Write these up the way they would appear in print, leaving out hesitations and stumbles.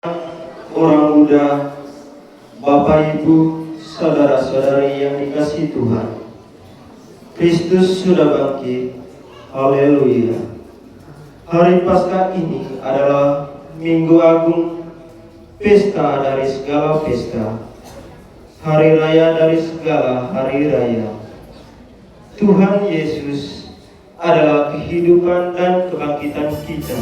Orang muda, Bapak Ibu, saudara-saudari yang dikasihi Tuhan, Kristus sudah bangkit. Haleluya. Hari Paskah ini adalah Minggu Agung, pesta dari segala pesta, hari raya dari segala hari raya. Tuhan Yesus adalah kehidupan dan kebangkitan kita.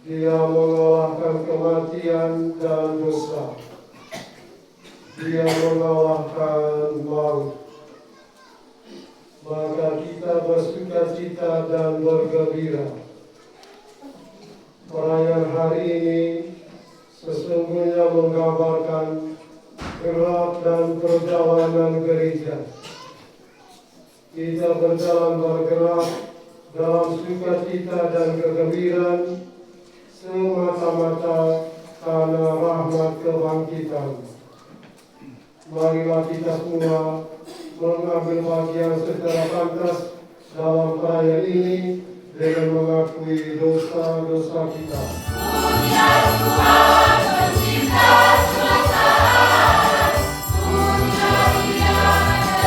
Dia mengalahkan kematian dan dosa. Dia mengalahkan maut. Maka kita bersukacita dan bergembira. Perayaan hari ini sesungguhnya menggambarkan gerak dan perjalanan gereja. Kita berjalan bergerak dalam sukacita dan kegembiraan semata-mata karena rahmat kebangkitan. Marilah kita semua mengambil bagian secara pantas dalam perayaan ini dengan mengakui dosa-dosa kita. Punya Tuhan pencipta semesta alam, punya Dia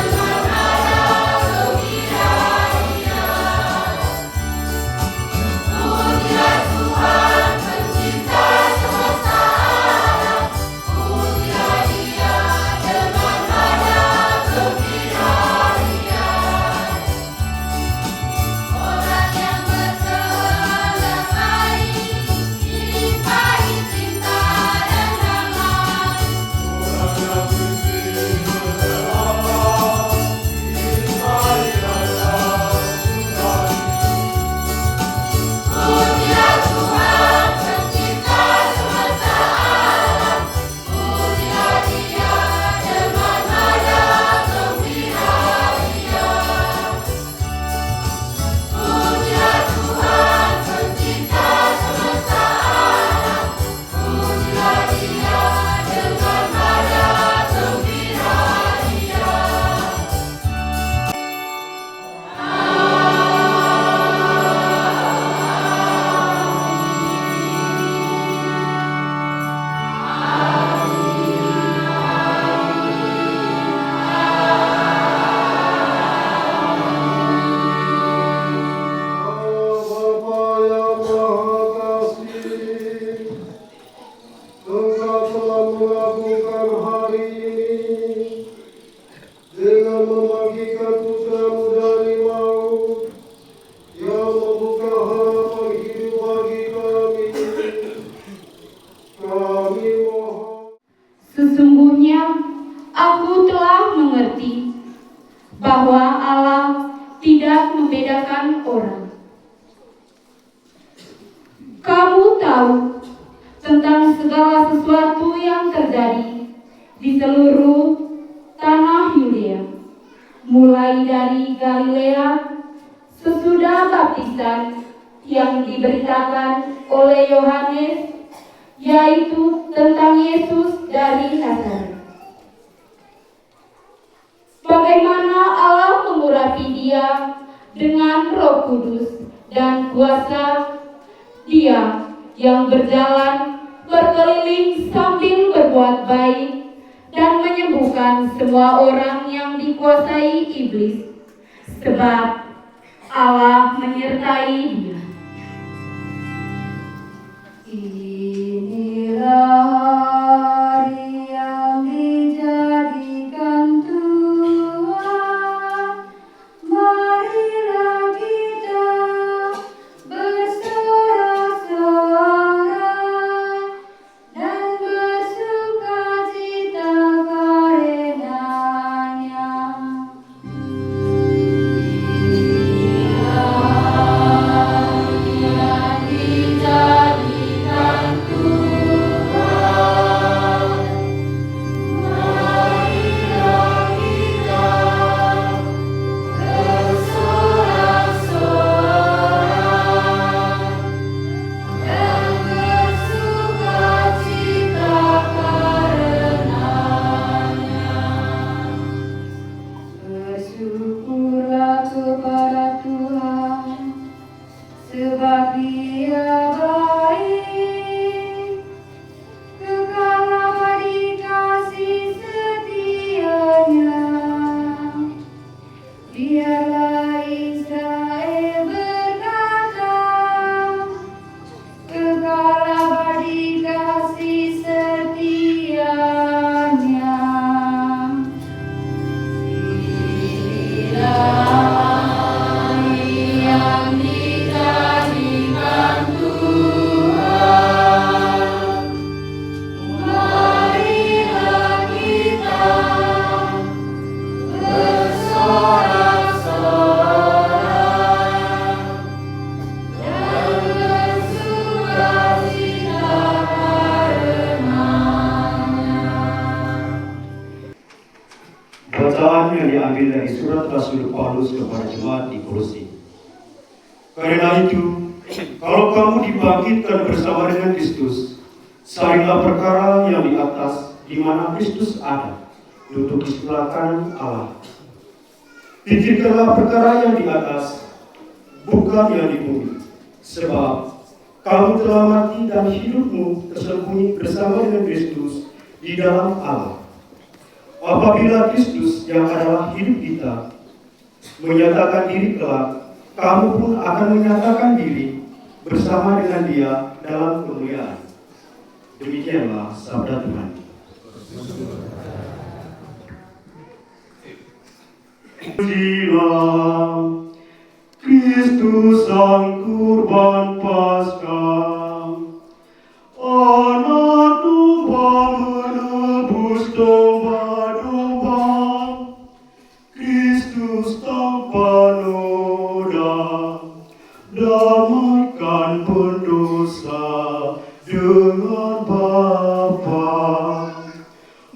dengan nada gembira Dia. Punya Tuhan pencipta semesta alam, punya Dia dengan nada gembira Dia. Orang yang berkehendak baik, dilimpahi cinta dan damai. Orang yang bersih berdoa, dilimpahi rasa sukacita. Punya Tuhan pencipta semesta alam, punya Dia dengan nada gembira Dia. Punya Tuhan pencipta semesta alam, punya Dia dengan nada gembira Dia. Bapa yang Maha Kasih, Engkau telah mengabulkan hari ini dengan membagikan putra-Mu dari maut yang membuka harapan hidup bagi kami. Kami mohon. Sesungguhnya aku telah mengerti bahwa Allah tidak membedakan orang. Kamu tahu tentang segala sesuatu yang terjadi di seluruh tanah Yudea, mulai dari Galilea sesudah baptisan yang diberitakan oleh Yohanes, yaitu tentang Yesus dari Nazaret. Bagaimana Allah mengurapi Dia dengan Roh Kudus dan kuasa, Dia yang berjalan berkeliling sambil berbuat baik dan menyembuhkan semua orang yang dikuasai iblis, sebab Allah menyertai Dia. Inilah hari yang dijadikan Tuhan, marilah kita bersorak-sorai dan bersukacita karenanya. Bersyukurlah kepada Tuhan, sebab Dia baik, kekal abadi kasih setianya. Biarlah Israel berkata, kekal abadi kasih setianya. Yang dijadikan Tuhan, marilah kita bersorak-sorai dan bersukacita karenanya. Bacaan yang diambil dari surat Rasul Paulus kepada jemaat di Kolose. Karena itu, kalau kamu dibangkitkan bersama dengan Kristus, Salinglah perkara yang di atas, di mana Kristus ada, duduk di sebelah kanan Allah. Pikirkanlah perkara yang di atas, bukan yang di bumi. Sebab kamu telah mati dan hidupmu tersembunyi bersama dengan Kristus di dalam Allah. Apabila Kristus yang adalah hidup kita menyatakan diri kelak, kamu pun akan menyatakan diri bersama dengan Dia dalam kemuliaan. Demikianlah sabda Tuhan. Pujilah Kristus Sang Kurban Paskah, Anak domba menebus domba-domba, Kristus tanpa noda, damaikan pendosa dengan Bapa.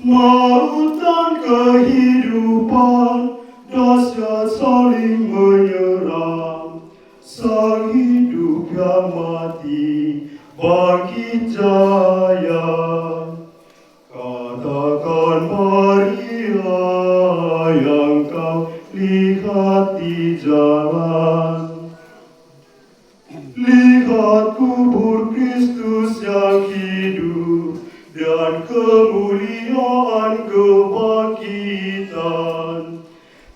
Maut dan kehidupan dahsyat saling menyerang, sang hidup yang mati bangkit jaya. Katakan marilah yang kau lihat di jalan, lihat kubur Kristus yang hidup dan kemuliaan kebangkitan.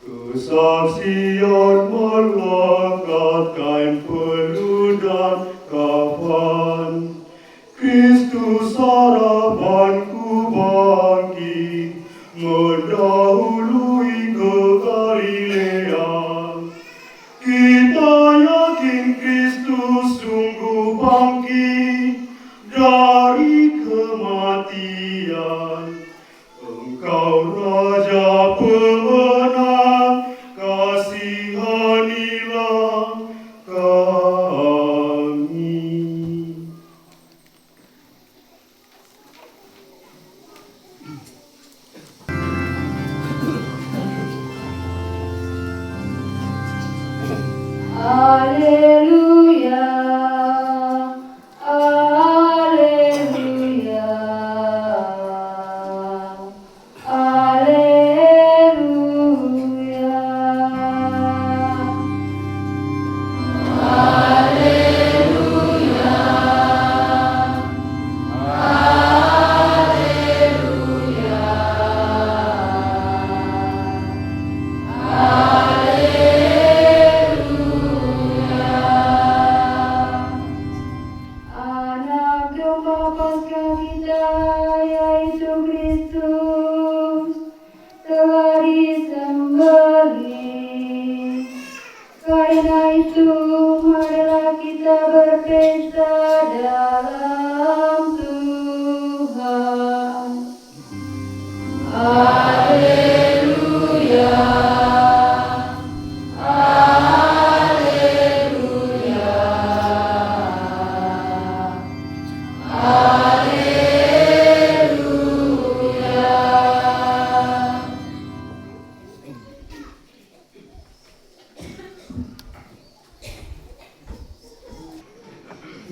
Kesaksian melekat kain peluh dan kafan, Kristus harapanku bangkit, mendahului ke Galilea. Kita yakin Kristus sungguh bangkit dari kematian. Engkau Raja pemenang, kasihanilah kami. Haleluya, haleluya, haleluya. Anak domba Paskah kita, yaitu Kristus, telah disembelih. Karena itu, marilah kita berpesta dalam Tuhan. Haleluya, haleluya, haleluya.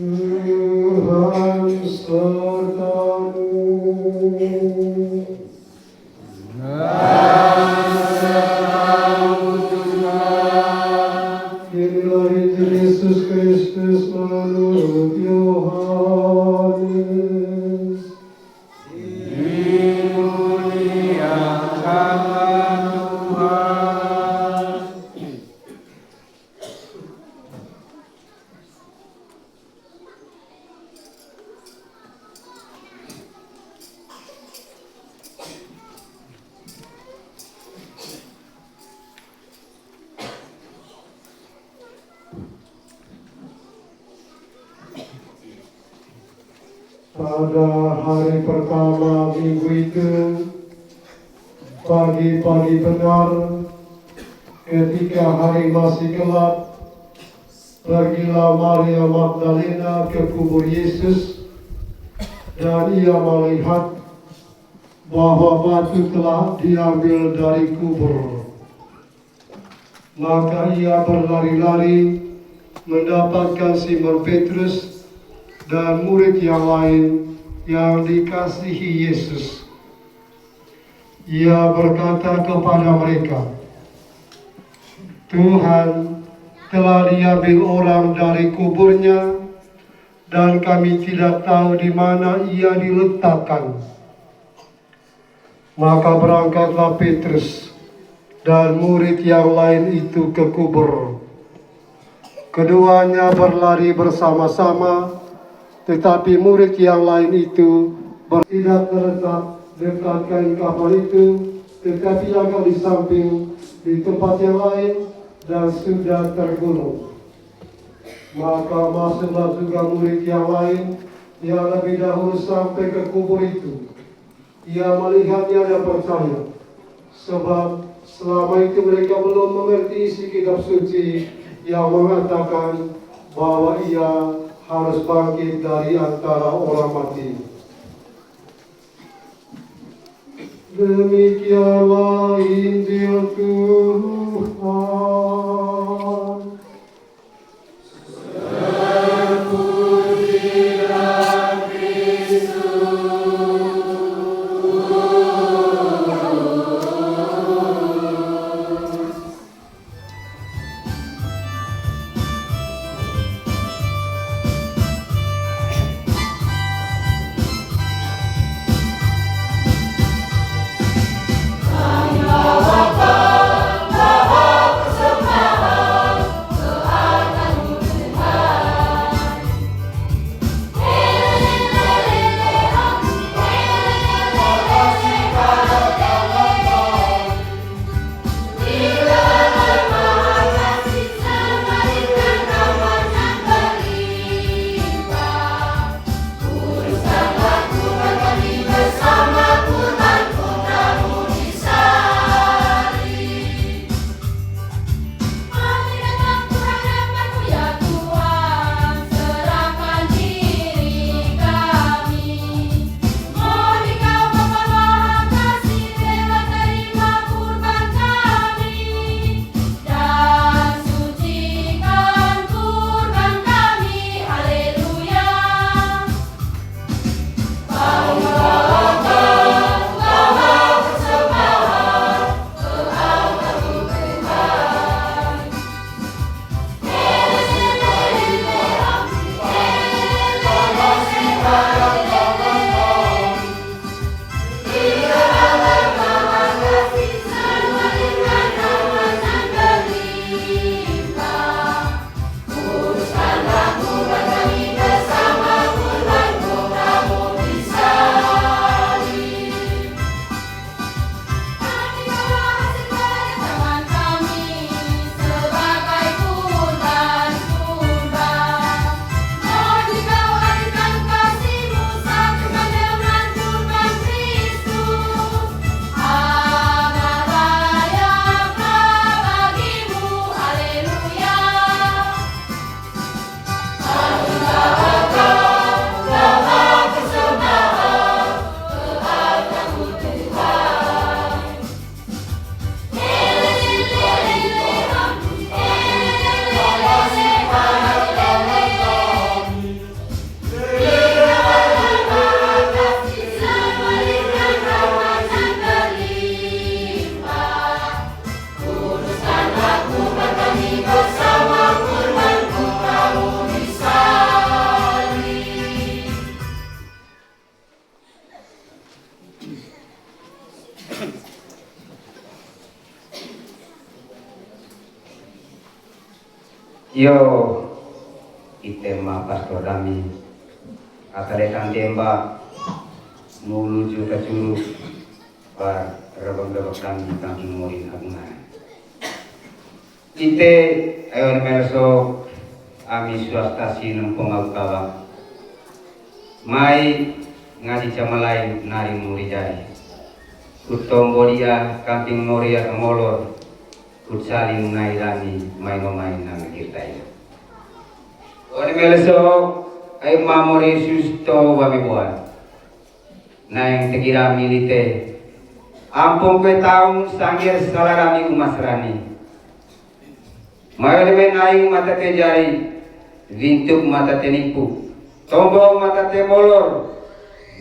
Tuhan sertamu. Inilah Injil Yesus Kristus menurut Yohanes. Pada hari pertama minggu itu, pagi-pagi benar, ketika hari masih gelap, pergilah Maria Magdalena ke kubur Yesus, dan ia melihat bahwa batu telah diambil dari kubur. Maka ia berlari-lari mendapatkan Simon Petrus dan murid yang lain yang dikasihi Yesus. Ia berkata kepada mereka, Tuhan telah diambil orang dari kuburnya dan kami tidak tahu di mana ia diletakkan. Maka berangkatlah Petrus dan murid yang lain itu ke kubur. Keduanya berlari bersama-sama, tetapi murid yang lain itu tidak terletak dekat kain kapal itu, tetapi agak di samping di tempat yang lain dan sudah tergulung. Maka masuklah juga murid yang lain yang lebih dahulu sampai ke kubur itu. Ia melihatnya dan percaya, sebab selama itu mereka belum mengerti isi kitab suci yang mengatakan bahwa ia harus bangkit dari antara orang mati. Demikianlah Injil Tuhan. Yo, itema pastor kami, atarekan temba, menuju ke curug, bar rebang-rebang kami tangking morin agungan. Ite ayon melso, ami swasta sinong pengawkawa. Mai ngadi camalay nari murijay. Kutomboria kamping moria kemolor. Kutsaling nailani may nang kitay. Oni melso ay mamori susto wamibuan. Nang tegira milite. Ampung kwe taong sangir salarami umasrani. Mayori men ayung mata te jari, vintuk mata te nipu, tombong mata te molor,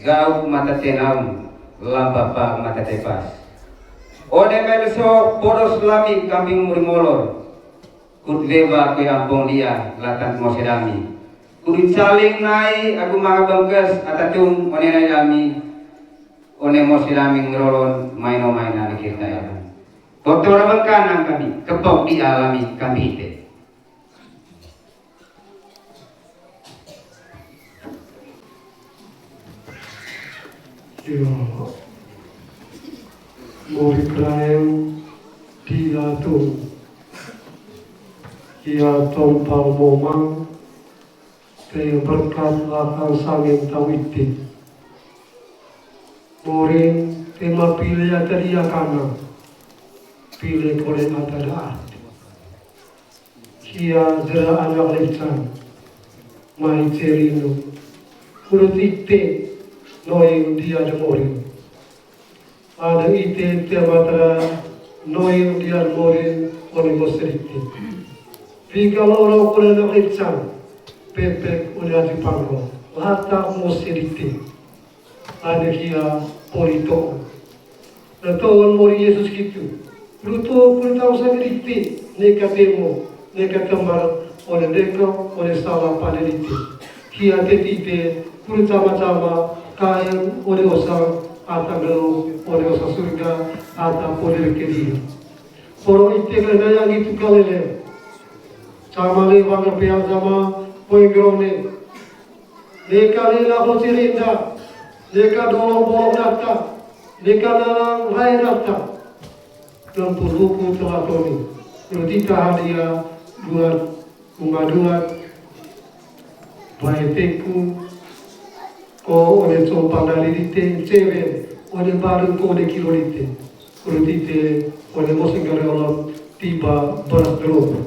gau mata tenau lambapa mata tepas. Ode melso poros lami kambing murimolor. Kudveva ke ampong lia latan mosedami. Kudu saling nai aku maha bangkas atatung one nai dami. One mosedami ngerolon maino mainan kita ya. Kotor bangkanang kami kepok di alami kami ite. Ya, murid lain diatur, ia tompal momang, yang berkat lakang sangin tawiti. Murid tema pilih ataria kana, pilih kore atadaat. Ia jera anak lecan, mai cerino, urut ite. Noing dia de morin. Ada ite tematera noing dia morin oleh moseriti. Jika orang oleh nak lecang, pepek oleh adi panggo. Lata moseriti. Ada kia polito. Natawan mori Yesus gitu. Luto pulitau sagriti. Neka temo, neka kembar oleh deko oleh salah pada ite. Kia tetite pulitama-tama kain oleh osang atau gelu oleh osang surga atau oleh kedia. Orang itu kena yang itu kalele. Sama le wangar pihak sama poingrone. Neka lela hosirinda, neka dolong bolong data, neka nalang rai data. Dan luku telah toni. Rutita hadia dua umaduat, baik teku. O oleh sompang dari dite seven oleh baru ko oleh kilo dite kurutite oleh mosing kare oleh tiba beras dulu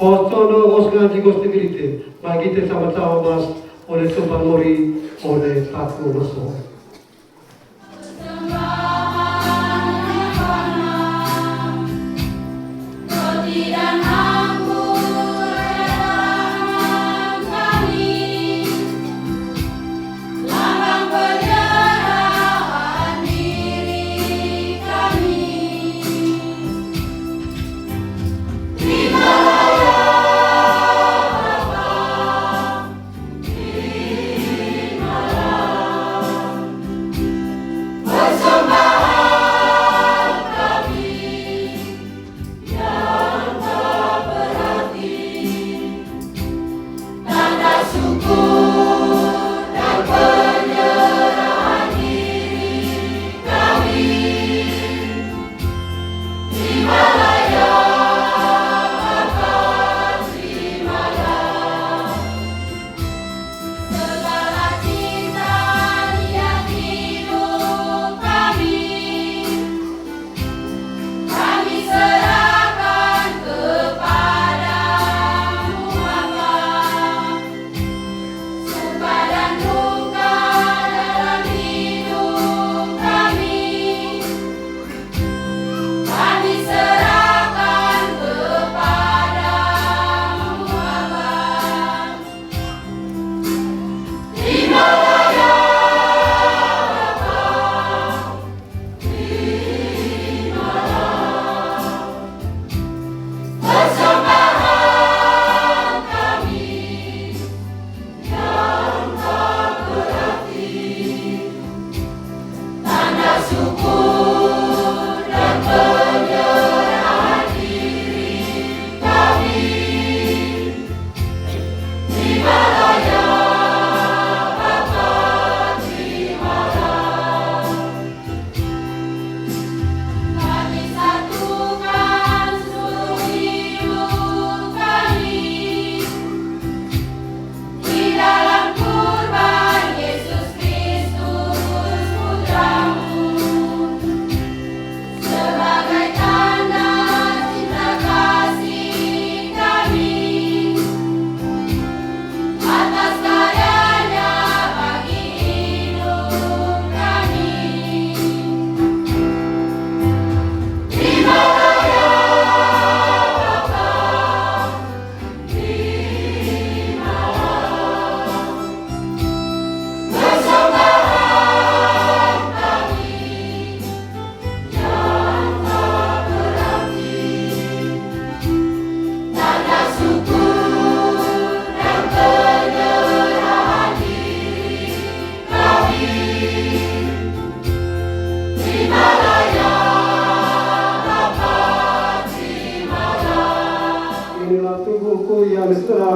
hostono hoskan jigos tigrite bagi te sama-sama mas oleh sompang mori oleh taklu maso.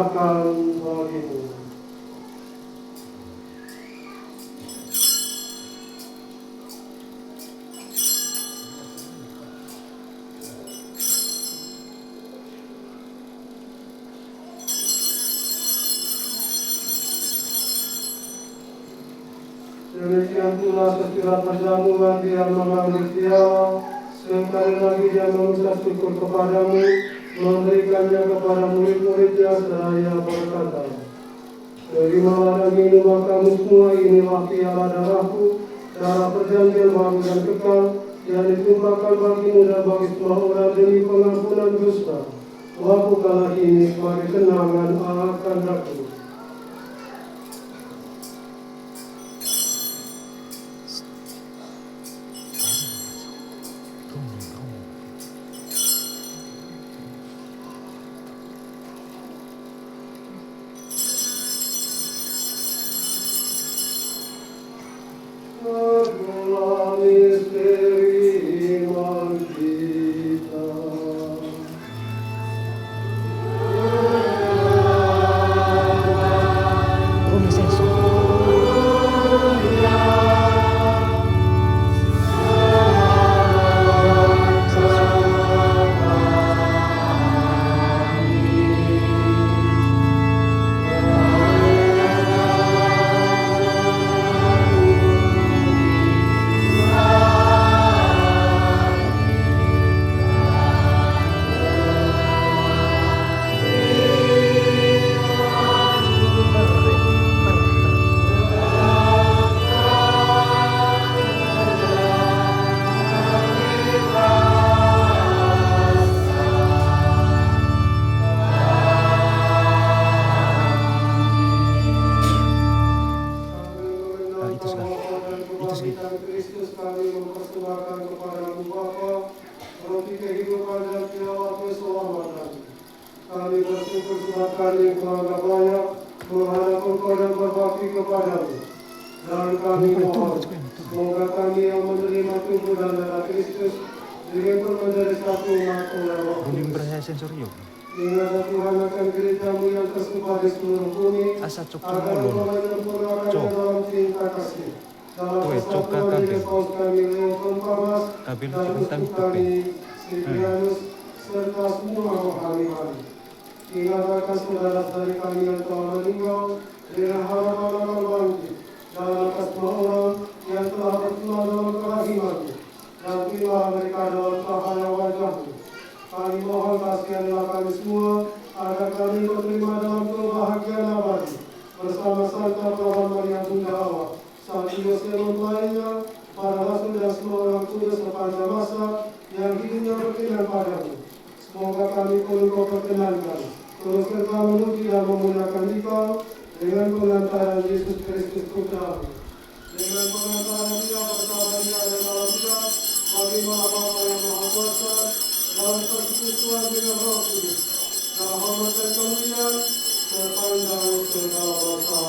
serahkan bagimu. Demikian pula sesudah perjamuan dia mengambil piala, sekali lagi dia mengucap syukur kepadamu, memberikannya kepada murid-muridnya seraya berkata, terimalah dan minumlah kamu semua, inilah piala darahku, darah perjanjian baru dan kekal, yang ditumpahkan bagimu dan bagi semua orang demi pengampunan dosa. Lakukanlah ini sebagai kenangan akan aku. Kristus kami mempersembahkan kepadamu Bapa, roti kehidupan dan piala keselamatan. Kami bersyukur sebab kami keluarga banyak menghadap Engkau dan berbakti kepadamu. Dan kami mohon, semoga kami yang menerima tubuh dan darah Kristus dengan menjadi satu umat oleh Roh Kudus. Ingatlah Tuhan akan gerejamu yang tersebar di seluruh bumi, agar Engkau menyempurnakannya dalam cinta kasih. Dalam persatuan di Paus kami Leo Kempamas dan uskup kami Silvianus serta semua rohani-rohani. Ingatkan saudara-saudari kami yang telah meninggal dengan harapan bangkit, dan atas semua orang yang telah bertuah dalam kerahimanmu, dan terimalah mereka dalam cahaya wajahmu. Kami mohon kasihanlah kami semua, agar kami menerima dalam kebahagiaan abadi bersama Santa Tuhan Maria Bunda Allah, Santo Yosef lainnya, para rasul dan semua orang kudus sepanjang masa yang hidupnya berkenan padamu. Semoga kami pun Engkau perkenankan, terus serta memuji dan memuliakan Engkau dengan pengantaran Yesus Kristus Putra-Mu. Dengan pengantaran Dia bersama Dia dan dalam Dia, bagi Maha Bapa yang Maha Kuasa, dalam persekutuan dengan Roh Kudus, dalam hormat dan kemuliaan sepanjang segala masa.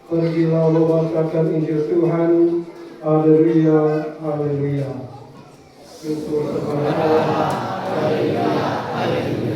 Pergilah memberitakan Injil Tuhan. Haleluya, haleluya. Syukur kepada Allah. Haleluya, haleluya.